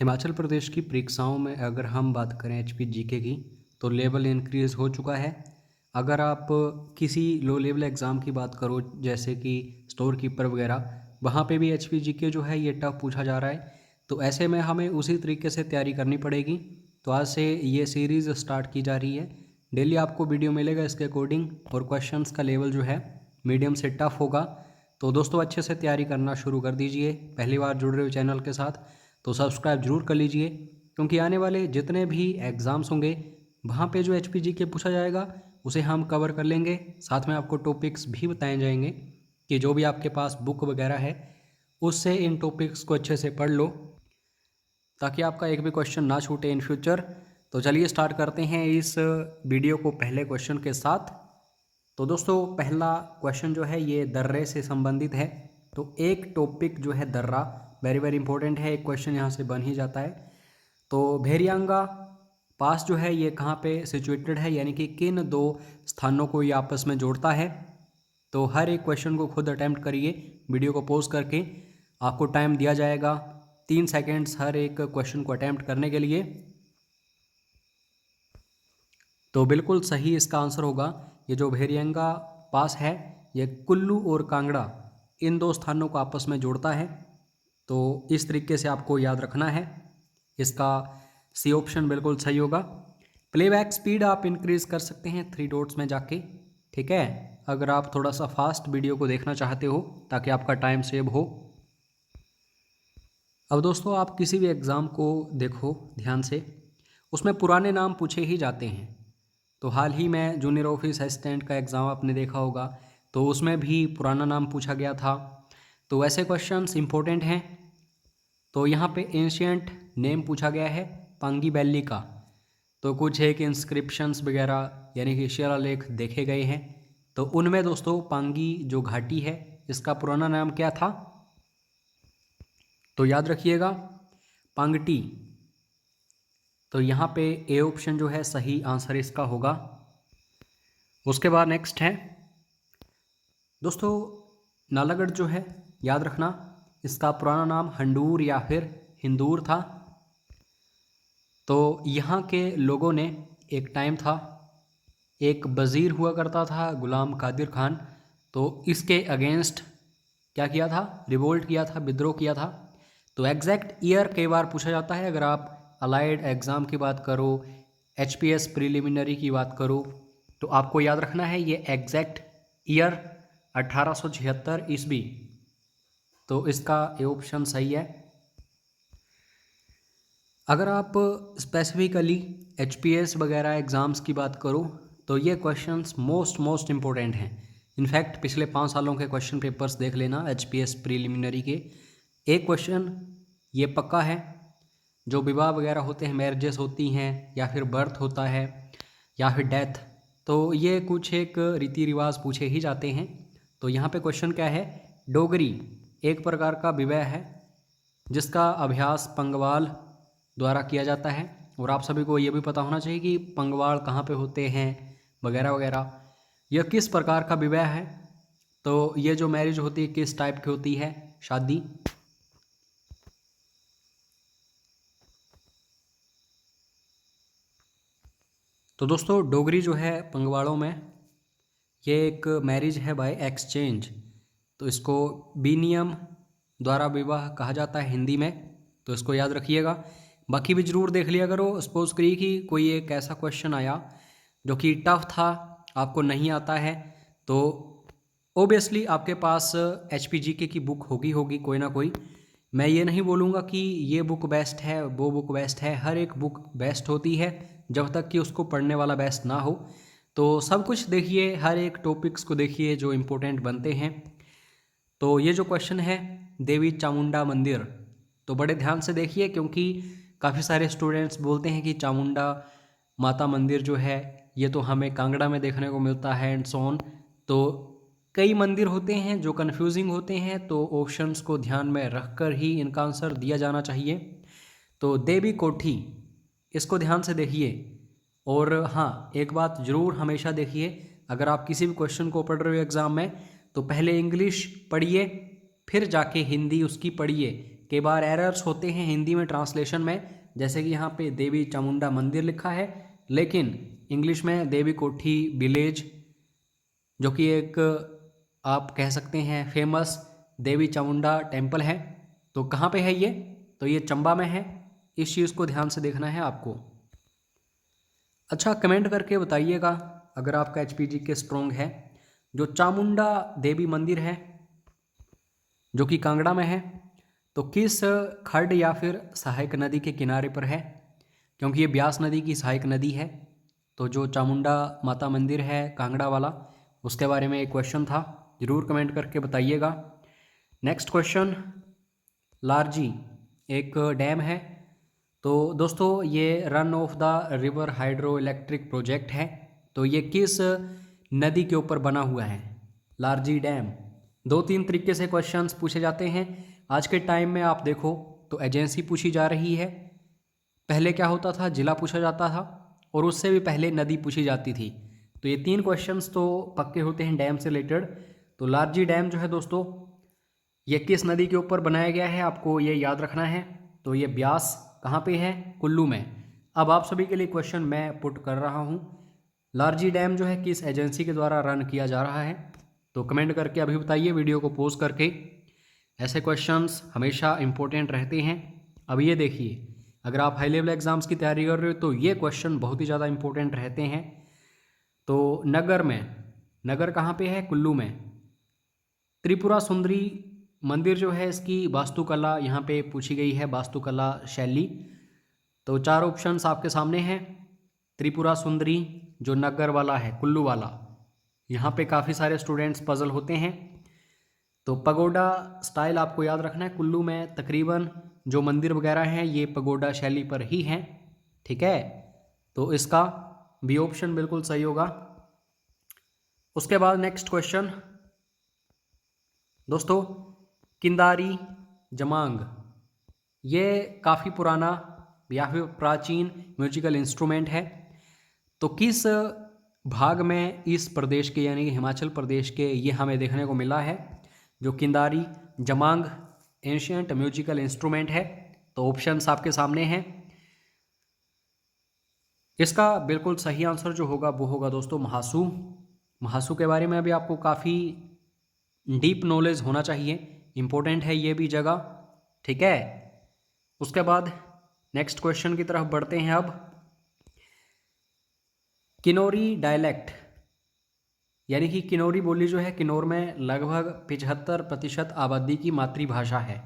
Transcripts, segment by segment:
हिमाचल प्रदेश की परीक्षाओं में अगर हम बात करें एचपी जीके की, तो लेवल इंक्रीज़ हो चुका है। अगर आप किसी लो लेवल एग्ज़ाम की बात करो, जैसे कि स्टोर कीपर वगैरह, वहाँ पे भी एचपी जीके जो है ये टफ पूछा जा रहा है। तो ऐसे में हमें उसी तरीके से तैयारी करनी पड़ेगी। तो आज से ये सीरीज़ स्टार्ट की जा रही है। डेली आपको वीडियो मिलेगा इसके अकॉर्डिंग, और क्वेश्चंस का लेवल जो है मीडियम से टफ होगा। तो दोस्तों अच्छे से तैयारी करना शुरू कर दीजिए। पहली बार जुड़ रहे हो चैनल के साथ तो सब्सक्राइब जरूर कर लीजिए, क्योंकि आने वाले जितने भी एग्ज़ाम्स होंगे वहाँ पे जो एचपी जीके पूछा जाएगा उसे हम कवर कर लेंगे। साथ में आपको टॉपिक्स भी बताए जाएंगे कि जो भी आपके पास बुक वगैरह है उससे इन टॉपिक्स को अच्छे से पढ़ लो, ताकि आपका एक भी क्वेश्चन ना छूटे इन फ्यूचर। तो चलिए स्टार्ट करते हैं इस वीडियो को पहले क्वेश्चन के साथ। तो दोस्तों पहला क्वेश्चन जो है ये दर्रे से संबंधित है। तो एक टॉपिक जो है दर्रा, वेरी वेरी इंपॉर्टेंट है, एक क्वेश्चन यहाँ से बन ही जाता है। तो भेरियांगा पास जो है ये कहाँ पे सिचुएटेड है, यानी कि किन दो स्थानों को ये आपस में जोड़ता है। तो हर एक क्वेश्चन को खुद अटैम्प्ट करिए, वीडियो को पॉज करके। आपको टाइम दिया जाएगा 3 सेकेंड्स हर एक क्वेश्चन को अटैम्प्ट करने के लिए। तो बिल्कुल सही इसका आंसर होगा। ये जो भेरियंगा पास है ये कुल्लू और कांगड़ा इन दो स्थानों को आपस में जोड़ता है। तो इस तरीके से आपको याद रखना है। इसका सी ऑप्शन बिल्कुल सही होगा। प्लेबैक स्पीड आप इंक्रीज़ कर सकते हैं 3 डॉट्स में जाके, ठीक है, अगर आप थोड़ा सा फास्ट वीडियो को देखना चाहते हो ताकि आपका टाइम सेव हो। अब दोस्तों आप किसी भी एग्ज़ाम को देखो ध्यान से, उसमें पुराने नाम पूछे ही जाते हैं। तो हाल ही में जूनियर ऑफिस असिस्टेंट का एग्ज़ाम आपने देखा होगा, तो उसमें भी पुराना नाम पूछा गया था। तो वैसे क्वेश्चंस इंपॉर्टेंट हैं। तो यहाँ पे एंशियंट नेम पूछा गया है पांगी वैली का। तो कुछ एक इंस्क्रिप्शंस वगैरह यानी कि शिलालेख देखे गए हैं। तो उनमें दोस्तों पांगी जो घाटी है इसका पुराना नाम क्या था, तो याद रखिएगा पांगटी। तो यहाँ पे ए ऑप्शन जो है सही आंसर इसका होगा। उसके बाद नेक्स्ट है दोस्तों नालागढ़ जो है, याद रखना इसका पुराना नाम हंडूर या फिर हिंदूर था। तो यहाँ के लोगों ने, एक टाइम था, एक वज़ीर हुआ करता था गुलाम कादिर खान, तो इसके अगेंस्ट क्या किया था, रिवोल्ट किया था, विद्रोह किया था। तो एग्जैक्ट ईयर कई बार पूछा जाता है। अगर आप अलाइड एग्ज़ाम की बात करो, एचपीएस प्रिलिमिनरी की बात करो, तो आपको याद रखना है ये एग्जैक्ट ईयर 1876 ईस्वी। तो इसका ए ऑप्शन सही है। अगर आप स्पेसिफिकली एचपीएस वगैरह एग्ज़ाम्स की बात करो तो ये क्वेश्चंस मोस्ट इम्पोर्टेंट हैं। इनफैक्ट पिछले 5 सालों के क्वेश्चन पेपर्स देख लेना एचपीएस प्रीलिमिनरी के। एक क्वेश्चन ये पक्का है, जो विवाह वगैरह होते हैं, मैरिजेस होती हैं या फिर बर्थ होता है या फिर डेथ, तो ये कुछ एक रीति रिवाज पूछे ही जाते हैं। तो यहाँ पे क्वेश्चन क्या है, डोगरी एक प्रकार का विवाह है जिसका अभ्यास पंगवाल द्वारा किया जाता है। और आप सभी को ये भी पता होना चाहिए कि पंगवाल कहाँ पे होते हैं वगैरह वगैरह। यह किस प्रकार का विवाह है, तो ये जो मैरिज होती है किस टाइप की होती है, शादी। तो दोस्तों डोगरी जो है पंगवालों में ये एक मैरिज है बाय एक्सचेंज। तो इसको विनियम द्वारा विवाह कहा जाता है हिंदी में। तो इसको याद रखिएगा। बाकी भी ज़रूर देख लिया करो। सपोज करिए कि कोई एक ऐसा क्वेश्चन आया जो कि टफ था, आपको नहीं आता है, तो ओबियसली आपके पास एचपीजीके की बुक होगी कोई ना कोई। मैं ये नहीं बोलूँगा कि ये बुक बेस्ट है वो बुक बेस्ट है, हर एक बुक बेस्ट होती है जब तक कि उसको पढ़ने वाला बेस्ट ना हो। तो सब कुछ देखिए, हर एक टॉपिक्स को देखिए जो इम्पोर्टेंट बनते हैं। तो ये जो क्वेश्चन है देवी चामुंडा मंदिर, तो बड़े ध्यान से देखिए, क्योंकि काफ़ी सारे स्टूडेंट्स बोलते हैं कि चामुंडा माता मंदिर जो है ये तो हमें कांगड़ा में देखने को मिलता है एंड सो ऑन। तो कई मंदिर होते हैं जो कन्फ्यूजिंग होते हैं, तो ऑप्शंस को ध्यान में रखकर ही इनका आंसर दिया जाना चाहिए। तो देवी कोठी, इसको ध्यान से देखिए। और हाँ, एक बात ज़रूर हमेशा देखिए, अगर आप किसी भी क्वेश्चन को पढ़ रहे हो एग्ज़ाम में, तो पहले इंग्लिश पढ़िए फिर जाके हिंदी उसकी पढ़िए, कई बार एरर्स होते हैं हिंदी में ट्रांसलेशन में, जैसे कि यहाँ पे देवी चामुंडा मंदिर लिखा है, लेकिन इंग्लिश में देवी कोठी विलेज, जो कि एक आप कह सकते हैं फेमस देवी चामुंडा टेम्पल है। तो कहाँ पे है ये? तो ये चंबा में है। इस चीज़ को ध्यान से देखना है आपको। अच्छा, कमेंट करके बताइएगा अगर आपका एचपीजी के स्ट्रॉन्ग है। जो चामुंडा देवी मंदिर है जो कि कांगड़ा में है, तो किस खड्ड या फिर सहायक नदी के किनारे पर है? क्योंकि ये ब्यास नदी की सहायक नदी है। तो जो चामुंडा माता मंदिर है कांगड़ा वाला, उसके बारे में एक क्वेश्चन था, ज़रूर कमेंट करके बताइएगा। नेक्स्ट क्वेश्चन, लारजी एक डैम है। तो दोस्तों ये run of the river hydro electric project है। तो ये किस नदी के ऊपर बना हुआ है? लारजी डैम। 2-3 तरीके से क्वेश्चंस पूछे जाते हैं आज के टाइम में। आप देखो तो एजेंसी पूछी जा रही है, पहले क्या होता था, जिला पूछा जाता था, और उससे भी पहले नदी पूछी जाती थी। तो ये 3 क्वेश्चंस तो पक्के होते हैं डैम से रिलेटेड। तो लारजी डैम जो है दोस्तों, ये किस नदी के ऊपर बनाया गया है, आपको ये याद रखना है। तो ये ब्यास कहाँ पे है? कुल्लू में। अब आप सभी के लिए क्वेश्चन मैं पुट कर रहा हूँ, लारजी डैम जो है किस एजेंसी के द्वारा रन किया जा रहा है? तो कमेंट करके अभी बताइए, वीडियो को पॉज करके। ऐसे क्वेश्चंस हमेशा इंपॉर्टेंट रहते हैं। अब ये देखिए, अगर आप हाई लेवल एग्जाम्स की तैयारी कर रहे हो तो ये क्वेश्चन बहुत ही ज़्यादा इंपॉर्टेंट रहते हैं। तो नगर में, नगर कहाँ पे है? कुल्लू में। त्रिपुरा सुंदरी मंदिर जो है, इसकी वास्तुकला यहाँ पे पूछी गई है, वास्तुकला शैली। तो 4 ऑप्शंस आपके सामने हैं। त्रिपुरा सुंदरी जो नगर वाला है, कुल्लू वाला, यहाँ पे काफ़ी सारे स्टूडेंट्स पजल होते हैं। तो पगोडा स्टाइल आपको याद रखना है। कुल्लू में तकरीबन जो मंदिर वगैरह हैं ये पगोडा शैली पर ही हैं, ठीक है। तो इसका बी ऑप्शन बिल्कुल सही होगा। उसके बाद नेक्स्ट क्वेश्चन दोस्तों, किंदारी जमांग, ये काफ़ी पुराना या फिर प्राचीन म्यूजिकल इंस्ट्रूमेंट है। तो किस भाग में इस प्रदेश के यानी कि हिमाचल प्रदेश के ये हमें देखने को मिला है? जो किंदारी जमांग एंशियंट म्यूजिकल इंस्ट्रूमेंट है। तो ऑप्शंस आपके सामने हैं। इसका बिल्कुल सही आंसर जो होगा वो होगा दोस्तों महासू। महासू के बारे में अभी आपको काफ़ी डीप नॉलेज होना चाहिए, इंपॉर्टेंट है ये भी जगह, ठीक है। उसके बाद नेक्स्ट क्वेश्चन की तरफ बढ़ते हैं। अब किन्नौरी डायलेक्ट यानी कि किन्नौरी बोली जो है, किन्नौर में लगभग 75% आबादी की मातृभाषा है।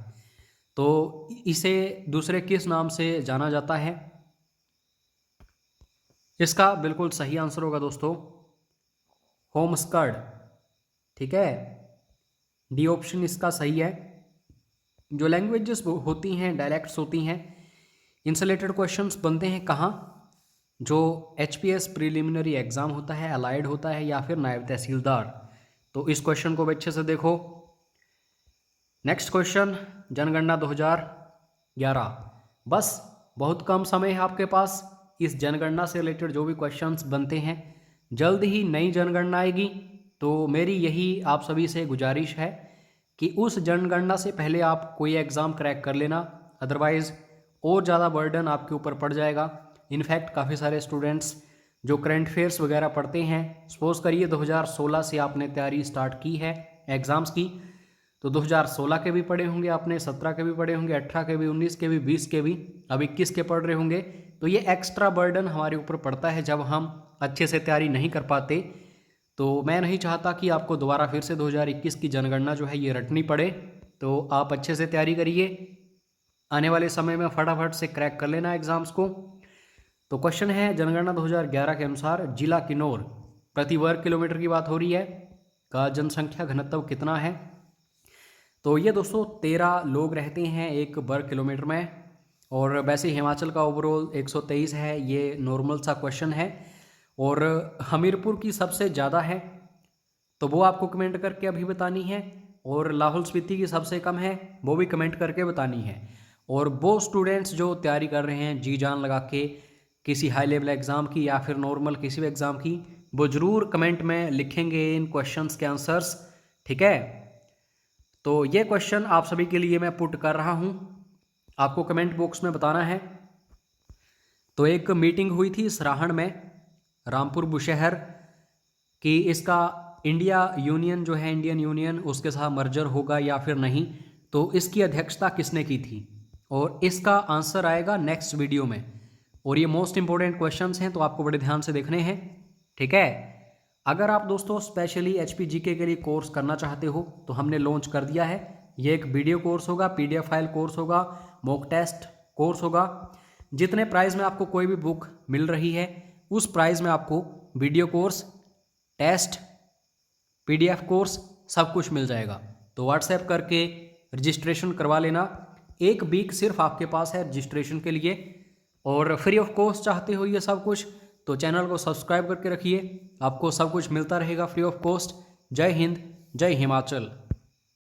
तो इसे दूसरे किस नाम से जाना जाता है? इसका बिल्कुल सही आंसर होगा दोस्तों होमस्कर्ड, ठीक है। डी ऑप्शन इसका सही है। जो लैंग्वेजेस होती हैं, डायलेक्ट्स होती हैं, इनसे रिलेटेड क्वेश्चंस बनते हैं कहाँ? जो एचपीएस प्रीलिमिनरी एग्ज़ाम होता है, अलाइड होता है, या फिर नायब तहसीलदार। तो इस क्वेश्चन को भी अच्छे से देखो। नेक्स्ट क्वेश्चन, जनगणना 2011। बस बहुत कम समय है आपके पास। इस जनगणना से रिलेटेड जो भी क्वेश्चंस बनते हैं, जल्द ही नई जनगणना आएगी। तो मेरी यही आप सभी से गुजारिश है कि उस जनगणना से पहले आप कोई एग्ज़ाम क्रैक कर लेना, अदरवाइज़ और ज़्यादा बर्डन आपके ऊपर पड़ जाएगा। इनफैक्ट काफ़ी सारे स्टूडेंट्स जो करंट अफेयर्स वगैरह पढ़ते हैं, सपोज करिए 2016 से आपने तैयारी स्टार्ट की है एग्ज़ाम्स की, तो 2016 के भी पढ़े होंगे आपने, 17 के भी पढ़े होंगे, 18 के भी, 19 के भी, 20 के भी, अब 21 के पढ़ रहे होंगे। तो ये एक्स्ट्रा बर्डन हमारे ऊपर पड़ता है जब हम अच्छे से तैयारी नहीं कर पाते। तो मैं नहीं चाहता कि आपको दोबारा फिर से 2021 की जनगणना जो है ये रटनी पड़े। तो आप अच्छे से तैयारी करिए, आने वाले समय में फटाफट से क्रैक कर लेना एग्ज़ाम्स को। तो क्वेश्चन है, जनगणना 2011 के अनुसार जिला किन्नौर प्रति वर्ग किलोमीटर की बात हो रही है का जनसंख्या घनत्व कितना है? तो ये दोस्तों 13 लोग रहते हैं एक वर्ग किलोमीटर में। और वैसे हिमाचल का ओवरऑल 123 है, ये नॉर्मल सा क्वेश्चन है। और हमीरपुर की सबसे ज़्यादा है, तो वो आपको कमेंट करके अभी बतानी है। और लाहौल स्पीति की सबसे कम है, वो भी कमेंट करके बतानी है। और वो स्टूडेंट्स जो तैयारी कर रहे हैं जी जान लगा के किसी हाई लेवल एग्ज़ाम की या फिर नॉर्मल किसी भी एग्ज़ाम की, वो ज़रूर कमेंट में लिखेंगे इन क्वेश्चंस के आंसर्स, ठीक है। तो ये क्वेश्चन आप सभी के लिए मैं पुट कर रहा हूँ। आपको कमेंट बॉक्स में बताना है। तो एक मीटिंग हुई थी सराहन में, रामपुर बुशहर, कि इसका इंडिया यूनियन जो है, इंडियन यूनियन, उसके साथ मर्जर होगा या फिर नहीं। तो इसकी अध्यक्षता किसने की थी, और इसका आंसर आएगा नेक्स्ट वीडियो में। और ये मोस्ट इंपॉर्टेंट क्वेश्चंस हैं, तो आपको बड़े ध्यान से देखने हैं, ठीक है। अगर आप दोस्तों स्पेशली एचपी जीके के लिए कोर्स करना चाहते हो तो हमने लॉन्च कर दिया है। ये एक वीडियो कोर्स होगा, पीडीएफ फाइल कोर्स होगा, मॉक टेस्ट कोर्स होगा। जितने प्राइस में आपको कोई भी बुक मिल रही है उस प्राइस में आपको video course, test, PDF course सब कुछ मिल जाएगा। तो व्हाट्सएप करके रजिस्ट्रेशन करवा लेना। एक वीक सिर्फ आपके पास है रजिस्ट्रेशन के लिए, और फ्री ऑफ कॉस्ट चाहते हो ये सब कुछ तो चैनल को सब्सक्राइब करके रखिए, आपको सब कुछ मिलता रहेगा फ्री ऑफ कॉस्ट। जय हिंद, जय हिमाचल।